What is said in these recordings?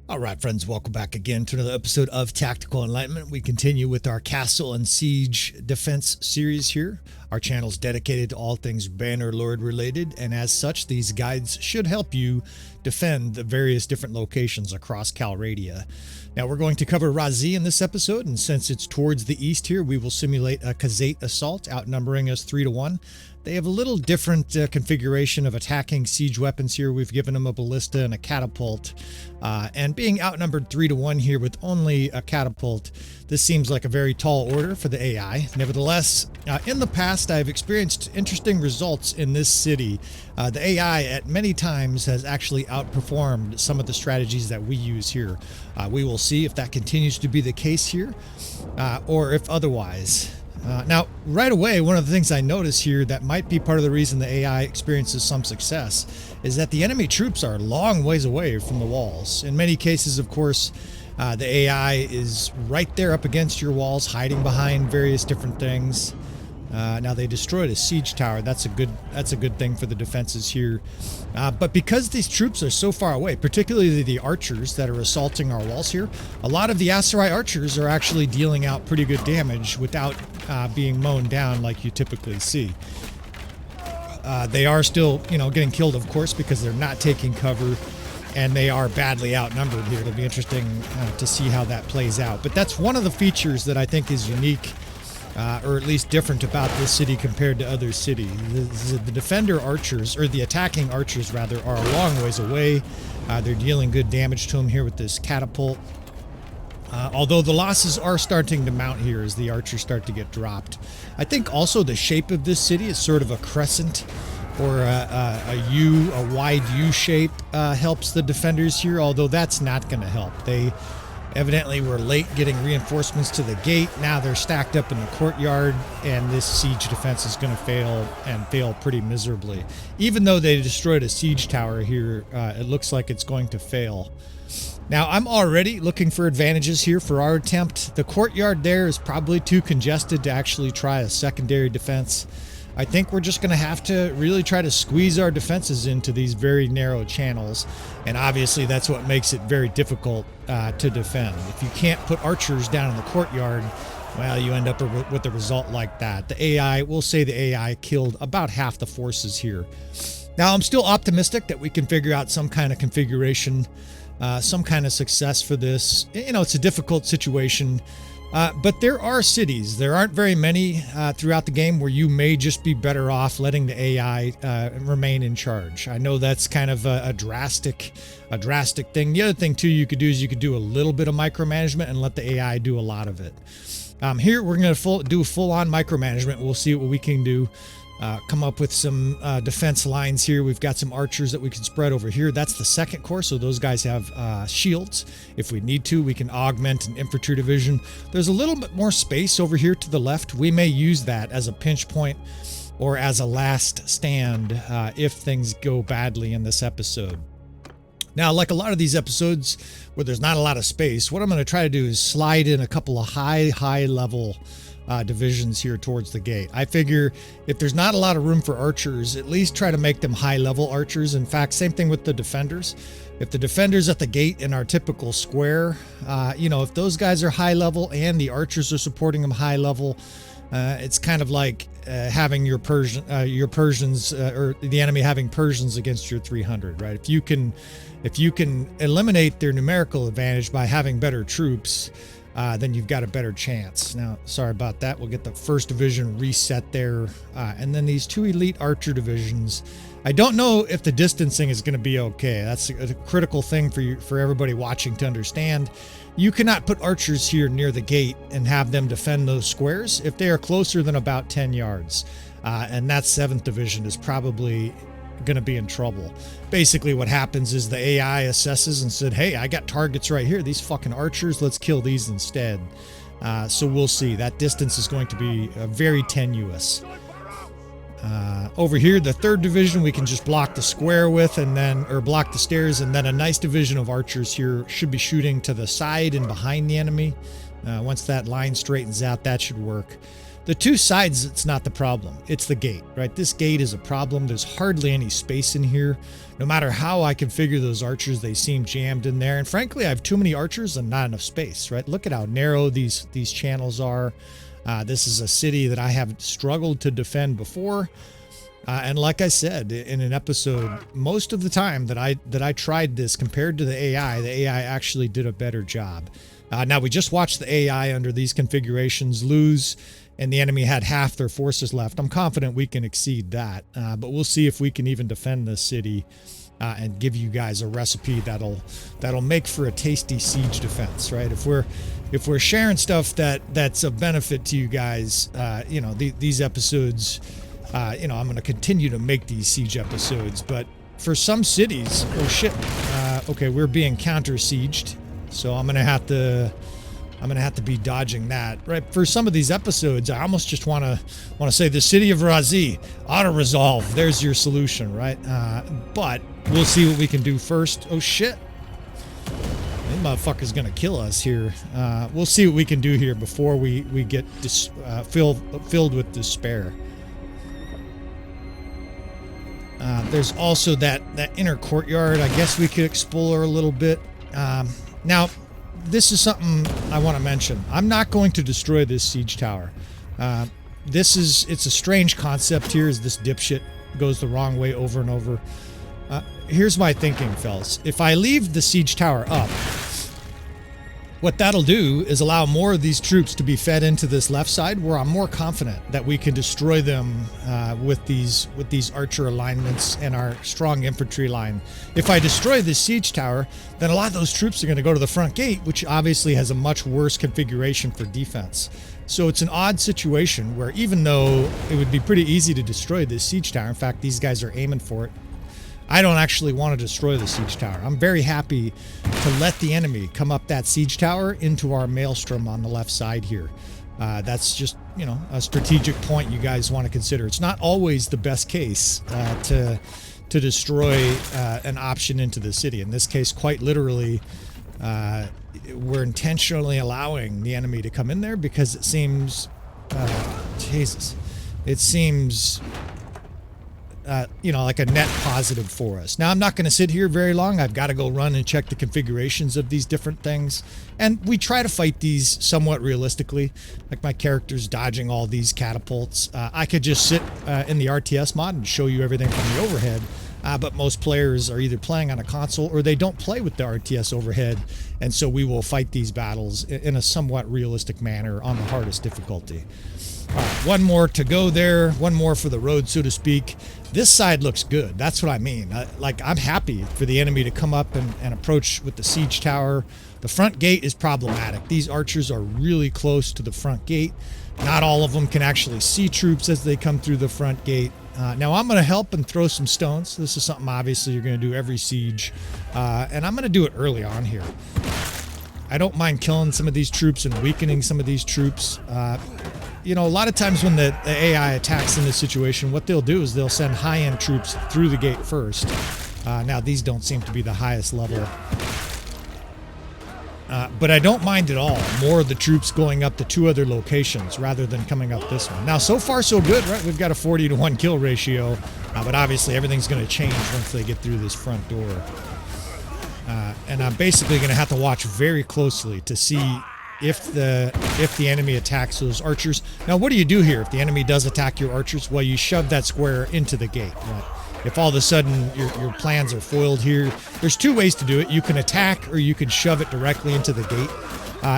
All right, friends, welcome back again to another episode of Tactical Enlightenment. We continue with our Castle and Siege Defense series here. Our channel is dedicated to all things Bannerlord related, and as such, these guides should help you defend the various different locations across Calradia. Now, we're going to cover Razih in this episode, and since it's towards the east here, we will simulate a Khazate assault, outnumbering us 3-1. They have a little different configuration of attacking siege weapons here. We've given them a ballista and a catapult. And being outnumbered 3-1 here with only a catapult, this seems like a very tall order for the AI. Nevertheless, in the past, I've experienced interesting results in this city. The AI at many times has actually outperformed some of the strategies that we use here. We will see if that continues to be the case here or if otherwise. Now, right away, one of the things I notice here that might be part of the reason the AI experiences some success is that the enemy troops are a long ways away from the walls. In many cases, of course, the AI is right there up against your walls, hiding behind various different things. Now they destroyed a siege tower. That's a good thing for the defenses here. But because these troops are so far away, particularly the archers that are assaulting our walls here, a lot of the Aserai archers are actually dealing out pretty good damage without being mown down like you typically see. They are still, getting killed, of course, because they're not taking cover, and they are badly outnumbered here. It'll be interesting to see how that plays out. But that's one of the features that I think is unique, or at least different about this city compared to other cities. The defender archers, or the attacking archers rather, are a long ways away. They're dealing good damage to them here with this catapult. Although the losses are starting to mount here as the archers start to get dropped. I think also the shape of this city is sort of a crescent or a wide U shape helps the defenders here, although that's not going to help. They evidently were late getting reinforcements to the gate. Now they're stacked up in the courtyard, and this siege defense is going to fail, and fail pretty miserably. Even though they destroyed a siege tower here, it looks like it's going to fail. Now, I'm already looking for advantages here for our attempt. The courtyard there is probably too congested to actually try a secondary defense. I think we're just going to have to really try to squeeze our defenses into these very narrow channels. And obviously, that's what makes it very difficult to defend. If you can't put archers down in the courtyard, well, you end up with a result like that. The AI, we'll say the AI killed about half the forces here. Now, I'm still optimistic that we can figure out some kind of configuration, some kind of success for this. It's a difficult situation. But there are cities, there aren't very many throughout the game, where you may just be better off letting the AI remain in charge. I know that's kind of a drastic thing. The other thing too you could do is you could do a little bit of micromanagement and let the AI do a lot of it. Here we're going to do full-on micromanagement. We'll see what we can do. Come up with some defense lines here. We've got some archers that we can spread over here. That's the second corps, so those guys have shields. If we need to, we can augment an infantry division. There's a little bit more space over here to the left. We may use that as a pinch point or as a last stand if things go badly in this episode. Now, like a lot of these episodes where there's not a lot of space, what I'm going to try to do is slide in a couple of high level divisions here towards the gate. I figure if there's not a lot of room for archers, at least try to make them high-level archers. In fact, same thing with the defenders. If the defenders at the gate in our typical square, if those guys are high-level and the archers are supporting them high-level, it's kind of like having your Persians or the enemy having Persians against your 300, right? If you can eliminate their numerical advantage by having better troops, then you've got a better chance. Now, sorry about that. We'll get the first division reset there. And then these two elite archer divisions. I don't know if the distancing is going to be okay. That's a critical thing for everybody watching to understand. You cannot put archers here near the gate and have them defend those squares if they are closer than about 10 yards. And that 7th division is probably going to be in trouble. Basically what happens is the AI assesses and said, hey, I got targets right here, these fucking archers, let's kill these instead. So we'll see. That distance is going to be very tenuous. Over here, the 3rd division, we can just block the square with or block the stairs, and then a nice division of archers here should be shooting to the side and behind the enemy. Once that line straightens out, that should work. The two sides, it's not the problem. It's the gate, right? This gate is a problem. There's hardly any space in here. No matter how I configure those archers, they seem jammed in there. And frankly, I have too many archers and not enough space, right? Look at how narrow these channels are. This is a city that I have struggled to defend before. And like I said in an episode, most of the time that I tried this compared to the AI actually did a better job. Now we just watched the AI under these configurations lose, and the enemy had half their forces left. I'm confident we can exceed that, but we'll see if we can even defend this city and give you guys a recipe that'll make for a tasty siege defense, right? If we're sharing stuff that's of benefit to you guys, you know, these episodes. You know, I'm going to continue to make these siege episodes, but for some cities, oh shit, okay, we're being counter-sieged, so I'm going to have to be dodging that, right? For some of these episodes, I almost just want to say the city of Razih, auto-resolve, there's your solution, right? But we'll see what we can do first. Oh shit, this motherfucker's going to kill us here. We'll see what we can do here before we get filled with despair. There's also that inner courtyard. I guess we could explore a little bit. Now, this is something I want to mention. I'm not going to destroy this siege tower. It's a strange concept here as this dipshit goes the wrong way over and over. Here's my thinking, fellas. If I leave the siege tower up, what that'll do is allow more of these troops to be fed into this left side, where I'm more confident that we can destroy them with these archer alignments and our strong infantry line. If I destroy this siege tower, then a lot of those troops are going to go to the front gate, which obviously has a much worse configuration for defense. So it's an odd situation where even though it would be pretty easy to destroy this siege tower, in fact, these guys are aiming for it, I don't actually want to destroy the siege tower. I'm very happy to let the enemy come up that siege tower into our maelstrom on the left side here. That's just, you know, a strategic point you guys want to consider. It's not always the best case to destroy an option into the city. In this case, quite literally, we're intentionally allowing the enemy to come in there because it seems, Jesus, it seems... you know, like a net positive for us. Now, I'm not going to sit here very long. I've got to go run and check the configurations of these different things. And we try to fight these somewhat realistically. Like my character's dodging all these catapults. I could just sit in the RTS mod and show you everything from the overhead. But most players are either playing on a console or they don't play with the RTS overhead. And so we will fight these battles in a somewhat realistic manner on the hardest difficulty. All right, one more to go there. One more for the road, so to speak. This side looks good. That's what I mean. I'm happy for the enemy to come up and approach with the siege tower. The front gate is problematic. These archers are really close to the front gate. Not all of them can actually see troops as they come through the front gate. Now I'm going to help and throw some stones. This is something obviously you're going to do every siege. And I'm going to do it early on here. I don't mind killing some of these troops and weakening some of these troops. You know, a lot of times when the AI attacks in this situation, what they'll do is they'll send high-end troops through the gate first. Now, these don't seem to be the highest level. But I don't mind at all more of the troops going up to two other locations rather than coming up this one. Now, so far, so good, right? We've got a 40-to-1 kill ratio, but obviously everything's going to change once they get through this front door. And I'm basically going to have to watch very closely to see if the enemy attacks those archers. Now, what do you do here if the enemy does attack your archers? Well, you shove that square into the gate, right? If all of a sudden your plans are foiled here, there's two ways to do it. You can attack or you can shove it directly into the gate.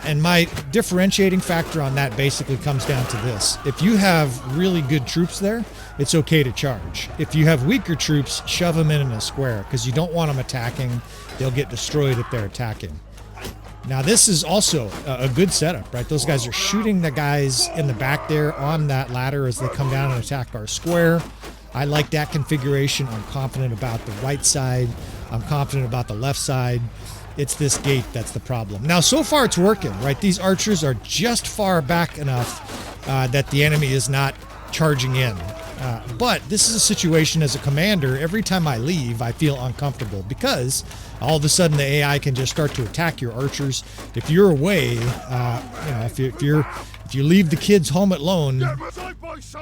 And my differentiating factor on that basically comes down to this. If you have really good troops there, it's okay to charge. If you have weaker troops, shove them in a square because you don't want them attacking. They'll get destroyed if they're attacking. Now, this is also a good setup, right? Those guys are shooting the guys in the back there on that ladder as they come down and attack our square. I like that configuration. I'm confident about the right side. I'm confident about the left side. It's this gate that's the problem. Now, so far it's working, right? These archers are just far back enough that the enemy is not charging in. But this is a situation as a commander, every time I leave, I feel uncomfortable because all of a sudden the AI can just start to attack your archers. If you're away, you know, if you're If you leave the kids home alone,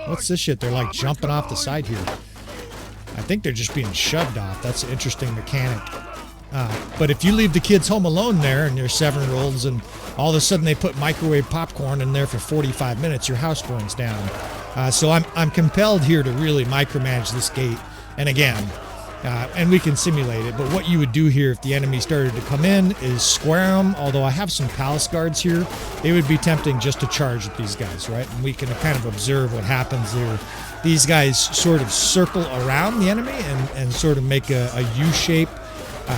what's this shit? They're like jumping off the side here. I think they're just being shoved off. That's an interesting mechanic. But if you leave the kids home alone there and they're 7-year-olds and all of a sudden they put microwave popcorn in there for 45 minutes, your house burns down. So I'm compelled here to really micromanage this gate. And again, and we can simulate it, but what you would do here if the enemy started to come in is square them. Although I have some palace guards here, it would be tempting just to charge at these guys, right? And we can kind of observe what happens there. These guys sort of circle around the enemy and sort of make a U shape.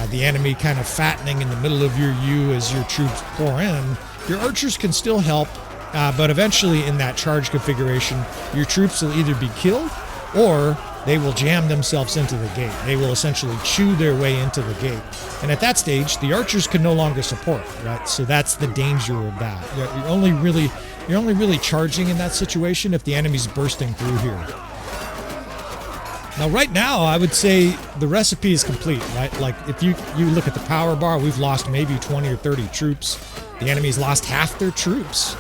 The enemy kind of fattening in the middle of your U as your troops pour in. Your archers can still help, but eventually in that charge configuration, your troops will either be killed or they will jam themselves into the gate. They will essentially chew their way into the gate. And at that stage, the archers can no longer support, right? So that's the danger of that. You're only really charging in that situation if the enemy's bursting through here. Now, right now, I would say the recipe is complete, right? Like, if you look at the power bar, we've lost maybe 20 or 30 troops. The enemy's lost half their troops.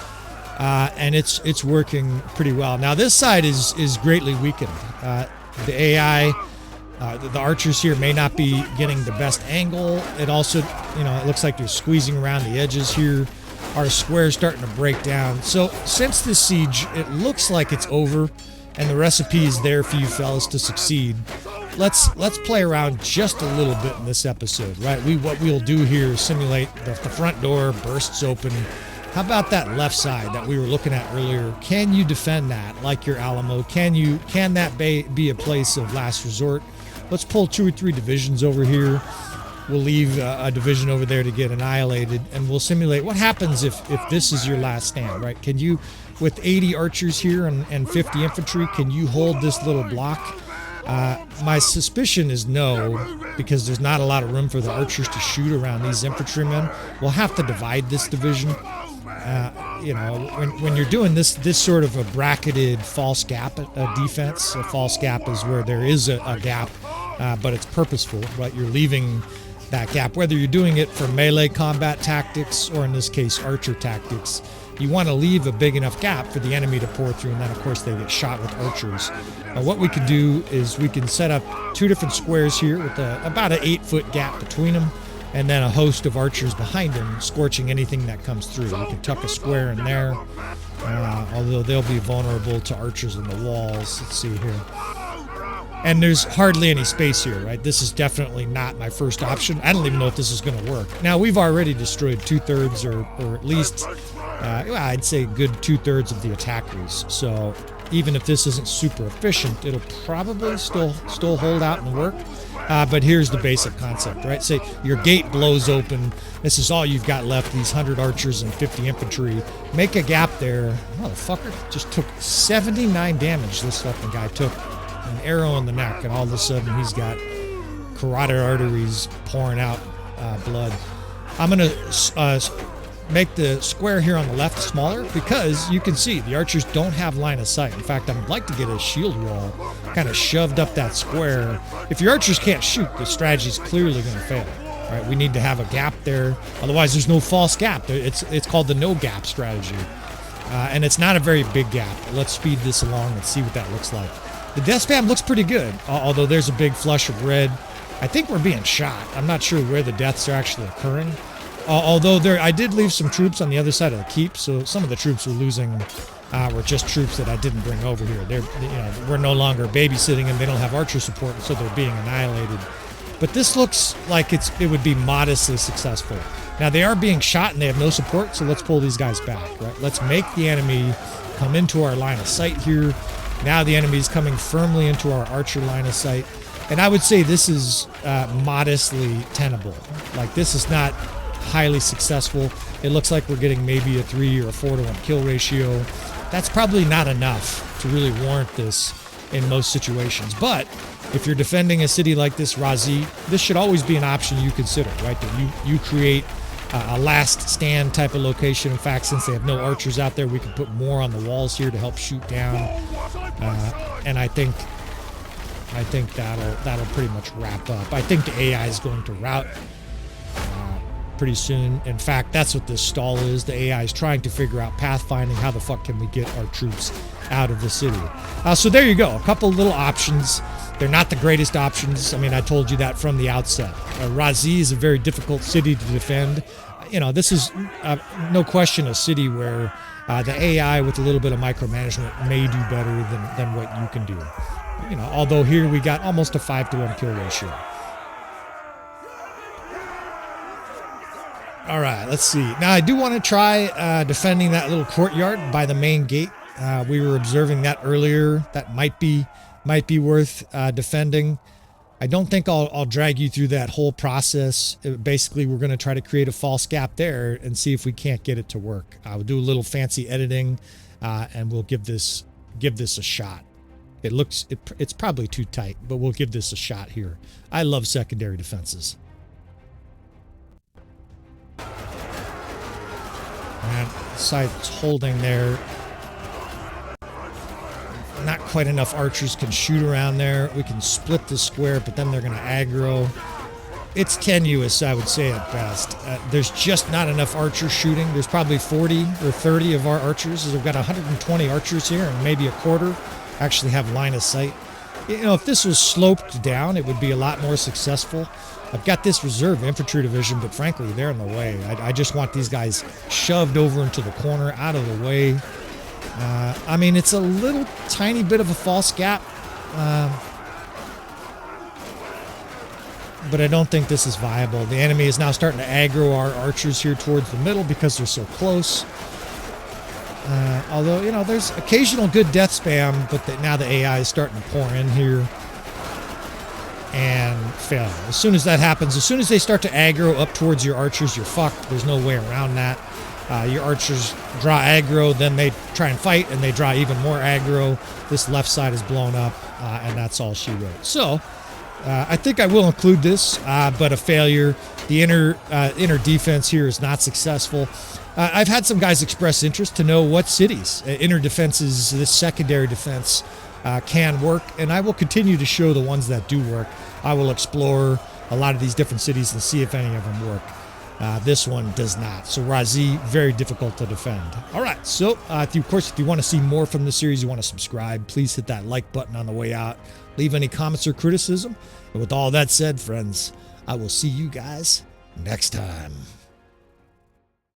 And it's working pretty well. Now, this side is greatly weakened. The AI, the archers here may not be getting the best angle. It also, it looks like they're squeezing around the edges here. Our square's starting to break down. So, since this siege, it looks like it's over. And the recipe is there for you fellas to succeed. Let's play around just a little bit in this episode, right? What we'll do here is simulate the front door bursts open. How about that left side that we were looking at earlier? Can you defend that like your Alamo? Can that be a place of last resort? Let's pull 2 or 3 divisions over here. We'll leave a division over there to get annihilated, and we'll simulate what happens if this is your last stand, right? Can you, with 80 archers here and 50 infantry, can you hold this little block? My suspicion is no, because there's not a lot of room for the archers to shoot around these infantrymen. We'll have to divide this division. When you're doing this sort of a bracketed false gap defense, a false gap is where there is a gap, but it's purposeful, right? You're leaving that gap, whether you're doing it for melee combat tactics or in this case archer tactics. You want to leave a big enough gap for the enemy to pour through, and then of course they get shot with archers. What we can do is we can set up 2 different squares here with about an 8-foot gap between them, and then a host of archers behind them, scorching anything that comes through. We can tuck a square in there, although they'll be vulnerable to archers in the walls. Let's see here. And there's hardly any space here, right? This is definitely not my first option. I don't even know if this is going to work. Now, we've already destroyed 2/3 or at least, I'd say a good 2/3 of the attackers. So even if this isn't super efficient, it'll probably still hold out and work. But here's the basic concept, right? Say your gate blows open. This is all you've got left, these 100 archers and 50 infantry. Make a gap there. Motherfucker just took 79 damage, this fucking guy took. An arrow in the neck, and all of a sudden he's got carotid arteries pouring out blood. I'm going to make the square here on the left smaller because you can see the archers don't have line of sight. In fact, I'd like to get a shield wall kind of shoved up that square. If your archers can't shoot, the strategy is clearly going to fail. Right? We need to have a gap there. Otherwise, there's no false gap. It's called the no gap strategy. And it's not a very big gap. Let's speed this along and see what that looks like. The death spam looks pretty good, although there's a big flush of red. I think we're being shot. I'm not sure where the deaths are actually occurring. Although I did leave some troops on the other side of the keep, so some of the troops we're losing were just troops that I didn't bring over here. We're no longer babysitting them. They don't have archer support, so they're being annihilated. But this looks like it would be modestly successful. Now, they are being shot and they have no support, so let's pull these guys back, right? Let's make the enemy come into our line of sight here. Now the enemy is coming firmly into our archer line of sight. And I would say this is modestly tenable. Like, this is not highly successful. It looks like we're getting maybe a 3 or a 4 to 1 kill ratio. That's probably not enough to really warrant this in most situations. But if you're defending a city like this, Razih, this should always be an option you consider, right? That you create a last stand type of location. In fact, since they have no archers out there, we can put more on the walls here to help shoot down. And I think that'll pretty much wrap up. I think the AI is going to rout. pretty soon. In fact, that's what this stall is. The AI is trying to figure out pathfinding. How the fuck can we get our troops out of the city? So there you go. A couple little options. They're not the greatest options. I mean, I told you that from the outset. Razih is a very difficult city to defend. You know, this is no question a city where the AI with a little bit of micromanagement may do better than what you can do. You know, although here we got almost a 5-to-1 kill ratio. All right, let's see. Now, I do want to try defending that little courtyard by the main gate. We were observing that earlier. That might be worth defending. I don't think I'll drag you through that whole process. Basically, we're going to try to create a false gap there and see if we can't get it to work. We'll do a little fancy editing, and we'll give this a shot. It's probably too tight, but we'll give this a shot here. I love secondary defenses. And site's holding there. Not quite enough archers can shoot around there. We can split the square, but then they're going to aggro. It's tenuous, I would say, at best. There's just not enough archer shooting. There's probably 40 or 30 of our archers. We've got 120 archers here, and maybe a quarter actually have line of sight. You know, if this was sloped down, it would be a lot more successful. I've got this reserve infantry division, but frankly, they're in the way. I just want these guys shoved over into the corner, out of the way. I mean, it's a little tiny bit of a false gap, but I don't think this is viable. The enemy is now starting to aggro our archers here towards the middle because they're so close. Although, you know, there's occasional good death spam, but now the AI is starting to pour in here and fail. As soon as that happens, as soon as they start to aggro up towards your archers, you're fucked. There's no way around that. Your archers draw aggro, then they try and fight, and they draw even more aggro. This left side is blown up, and that's all she wrote. So, I think I will include this, but a failure. The inner defense here is not successful. I've had some guys express interest to know what cities, inner defenses, this secondary defense, can work, and I will continue to show the ones that do work. I will explore a lot of these different cities and see if any of them work. This one does not. So Razih, very difficult to defend. All right. So, if you want to see more from this series, you want to subscribe, please hit that like button on the way out. Leave any comments or criticism. And with all that said, friends, I will see you guys next time.